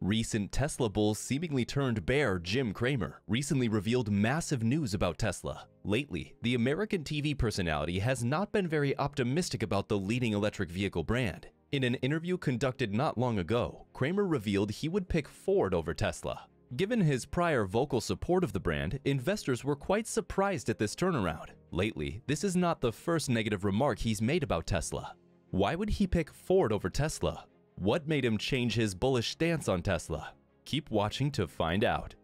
Recent Tesla bull seemingly turned bear Jim Cramer recently revealed massive news about Tesla. Lately, the American TV personality has not been very optimistic about the leading electric vehicle brand. In an interview conducted not long ago, Cramer revealed he would pick Ford over Tesla. Given his prior vocal support of the brand, investors were quite surprised at this turnaround. Lately, this is not the first negative remark he's made about Tesla. Why would he pick Ford over Tesla? What made him change his bullish stance on Tesla? Keep watching to find out.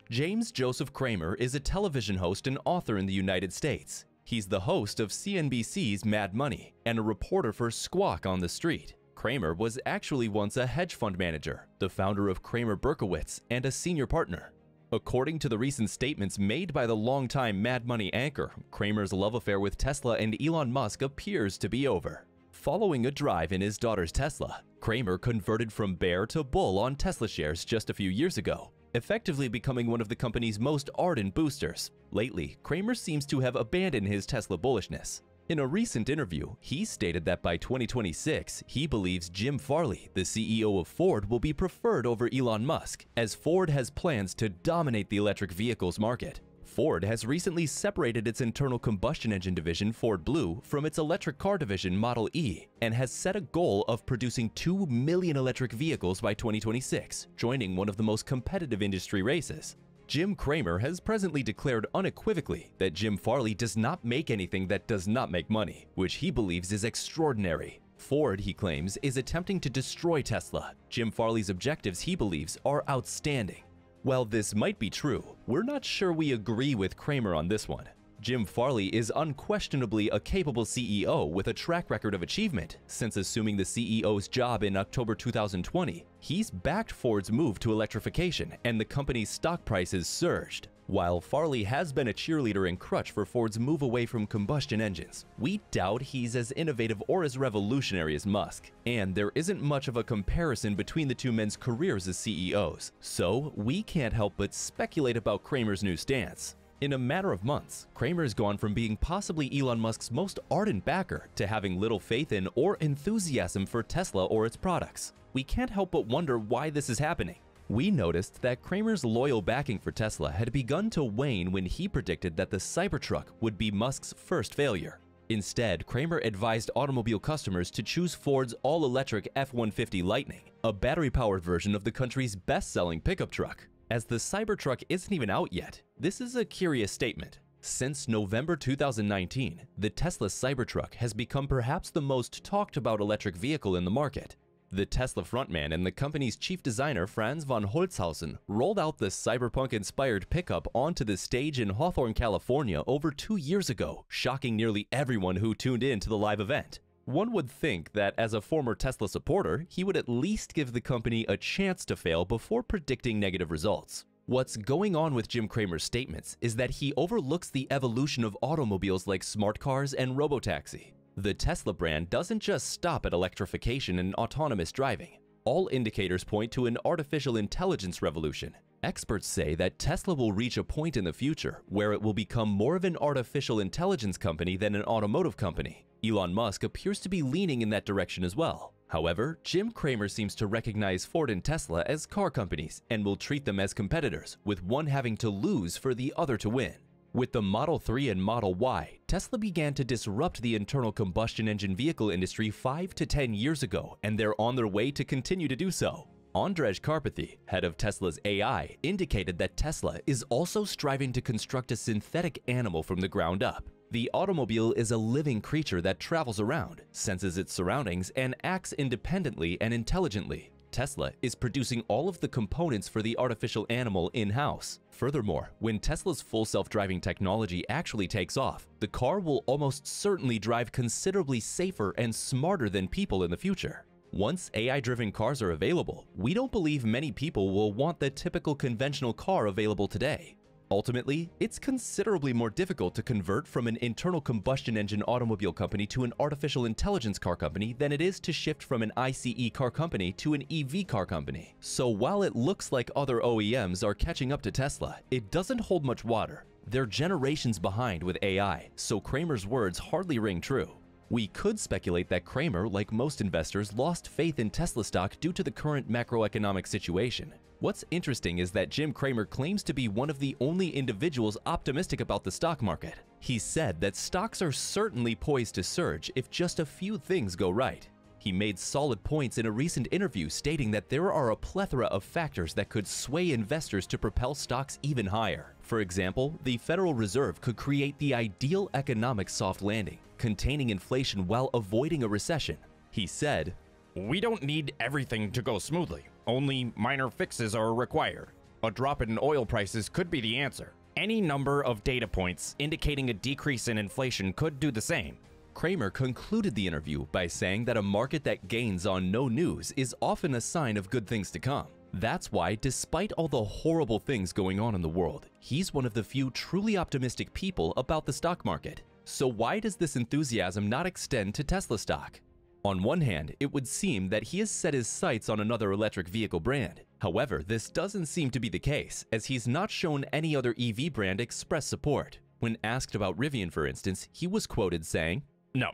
James Joseph Cramer is a television host and author in the United States. He's the host of CNBC's Mad Money and a reporter for Squawk on the Street. Cramer was actually once a hedge fund manager, the founder of Cramer Berkowitz, and a senior partner. According to the recent statements made by the longtime Mad Money anchor, Cramer's love affair with Tesla and Elon Musk appears to be over. Following a drive in his daughter's Tesla, Cramer converted from bear to bull on Tesla shares just a few years ago, effectively becoming one of the company's most ardent boosters. Lately, Cramer seems to have abandoned his Tesla bullishness. In a recent interview, he stated that by 2026, he believes Jim Farley, the CEO of Ford, will be preferred over Elon Musk, as Ford has plans to dominate the electric vehicles market. Ford has recently separated its internal combustion engine division, Ford Blue, from its electric car division, Model E, and has set a goal of producing 2 million electric vehicles by 2026, joining one of the most competitive industry races. Jim Cramer has presently declared unequivocally that Jim Farley does not make anything that does not make money, which he believes is extraordinary. Ford, he claims, is attempting to destroy Tesla. Jim Farley's objectives, he believes, are outstanding. While this might be true, we're not sure we agree with Cramer on this one. Jim Farley is unquestionably a capable CEO with a track record of achievement. Since assuming the CEO's job in October 2020, he's backed Ford's move to electrification and the company's stock prices surged. While Farley has been a cheerleader and crutch for Ford's move away from combustion engines, we doubt he's as innovative or as revolutionary as Musk. And there isn't much of a comparison between the two men's careers as CEOs, so we can't help but speculate about Cramer's new stance. In a matter of months, Cramer's gone from being possibly Elon Musk's most ardent backer to having little faith in or enthusiasm for Tesla or its products. We can't help but wonder why this is happening. We noticed that Cramer's loyal backing for Tesla had begun to wane when he predicted that the Cybertruck would be Musk's first failure. Instead, Cramer advised automobile customers to choose Ford's all-electric F-150 Lightning, a battery-powered version of the country's best-selling pickup truck. As the Cybertruck isn't even out yet, this is a curious statement. Since November 2019, the Tesla Cybertruck has become perhaps the most talked about electric vehicle in the market. The Tesla frontman and the company's chief designer Franz von Holzhausen rolled out the cyberpunk-inspired pickup onto the stage in Hawthorne, California over 2 years ago, shocking nearly everyone who tuned in to the live event. One would think that as a former Tesla supporter, he would at least give the company a chance to fail before predicting negative results. What's going on with Jim Cramer's statements is that he overlooks the evolution of automobiles like smart cars and robotaxi. The Tesla brand doesn't just stop at electrification and autonomous driving. All indicators point to an artificial intelligence revolution. Experts say that Tesla will reach a point in the future where it will become more of an artificial intelligence company than an automotive company. Elon Musk appears to be leaning in that direction as well. However, Jim Cramer seems to recognize Ford and Tesla as car companies and will treat them as competitors, with one having to lose for the other to win. With the Model 3 and Model Y, Tesla began to disrupt the internal combustion engine vehicle industry 5 to 10 years ago, and they're on their way to continue to do so. Andrej Karpathy, head of Tesla's AI, indicated that Tesla is also striving to construct a synthetic animal from the ground up. The automobile is a living creature that travels around, senses its surroundings, and acts independently and intelligently. Tesla is producing all of the components for the artificial animal in-house. Furthermore, when Tesla's full self-driving technology actually takes off, the car will almost certainly drive considerably safer and smarter than people in the future. Once AI-driven cars are available, we don't believe many people will want the typical conventional car available today. Ultimately, it's considerably more difficult to convert from an internal combustion engine automobile company to an artificial intelligence car company than it is to shift from an ICE car company to an EV car company. So while it looks like other OEMs are catching up to Tesla, it doesn't hold much water. They're generations behind with AI, so Cramer's words hardly ring true. We could speculate that Cramer, like most investors, lost faith in Tesla stock due to the current macroeconomic situation. What's interesting is that Jim Cramer claims to be one of the only individuals optimistic about the stock market. He said that stocks are certainly poised to surge if just a few things go right. He made solid points in a recent interview stating that there are a plethora of factors that could sway investors to propel stocks even higher. For example, the Federal Reserve could create the ideal economic soft landing, containing inflation while avoiding a recession. He said, "We don't need everything to go smoothly. Only minor fixes are required. A drop in oil prices could be the answer. Any number of data points indicating a decrease in inflation could do the same." Cramer concluded the interview by saying that a market that gains on no news is often a sign of good things to come. That's why, despite all the horrible things going on in the world, he's one of the few truly optimistic people about the stock market. So why does this enthusiasm not extend to Tesla stock? On one hand, it would seem that he has set his sights on another electric vehicle brand. However, this doesn't seem to be the case, as he's not shown any other EV brand express support. When asked about Rivian, for instance, he was quoted saying, No.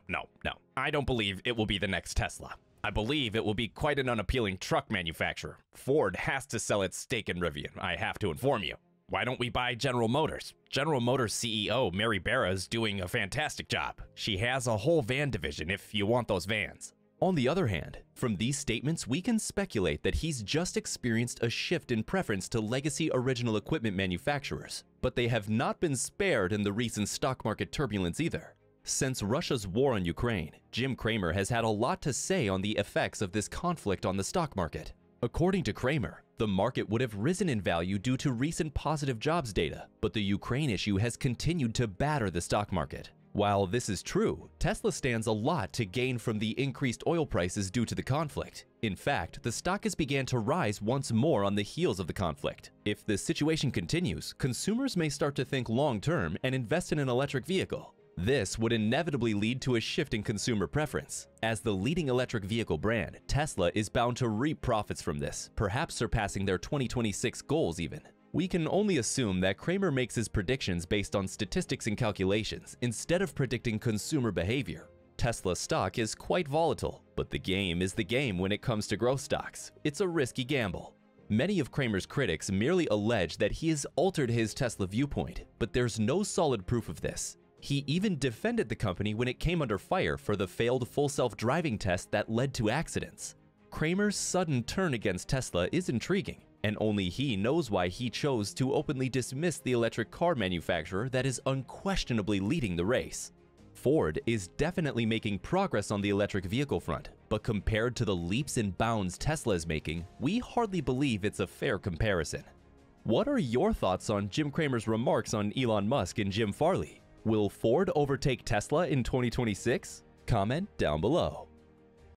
I don't believe it will be the next Tesla. I believe it will be quite an unappealing truck manufacturer. Ford has to sell its stake in Rivian, I have to inform you. Why don't we buy General Motors? General Motors CEO Mary Barra is doing a fantastic job. She has a whole van division if you want those vans. On the other hand, from these statements, we can speculate that he's just experienced a shift in preference to legacy original equipment manufacturers, but they have not been spared in the recent stock market turbulence either. Since Russia's war on Ukraine, Jim Cramer has had a lot to say on the effects of this conflict on the stock market. According to Cramer, the market would have risen in value due to recent positive jobs data, but the Ukraine issue has continued to batter the stock market. While this is true, Tesla stands a lot to gain from the increased oil prices due to the conflict. In fact, the stock has began to rise once more on the heels of the conflict. If this situation continues, consumers may start to think long-term and invest in an electric vehicle. This would inevitably lead to a shift in consumer preference. As the leading electric vehicle brand, Tesla is bound to reap profits from this, perhaps surpassing their 2026 goals even. We can only assume that Cramer makes his predictions based on statistics and calculations instead of predicting consumer behavior. Tesla stock is quite volatile, but the game is the game when it comes to growth stocks. It's a risky gamble. Many of Cramer's critics merely allege that he has altered his Tesla viewpoint, but there's no solid proof of this. He even defended the company when it came under fire for the failed full self-driving test that led to accidents. Cramer's sudden turn against Tesla is intriguing, and only he knows why he chose to openly dismiss the electric car manufacturer that is unquestionably leading the race. Ford is definitely making progress on the electric vehicle front, but compared to the leaps and bounds Tesla is making, we hardly believe it's a fair comparison. What are your thoughts on Jim Cramer's remarks on Elon Musk and Jim Farley? Will Ford overtake Tesla in 2026? Comment down below.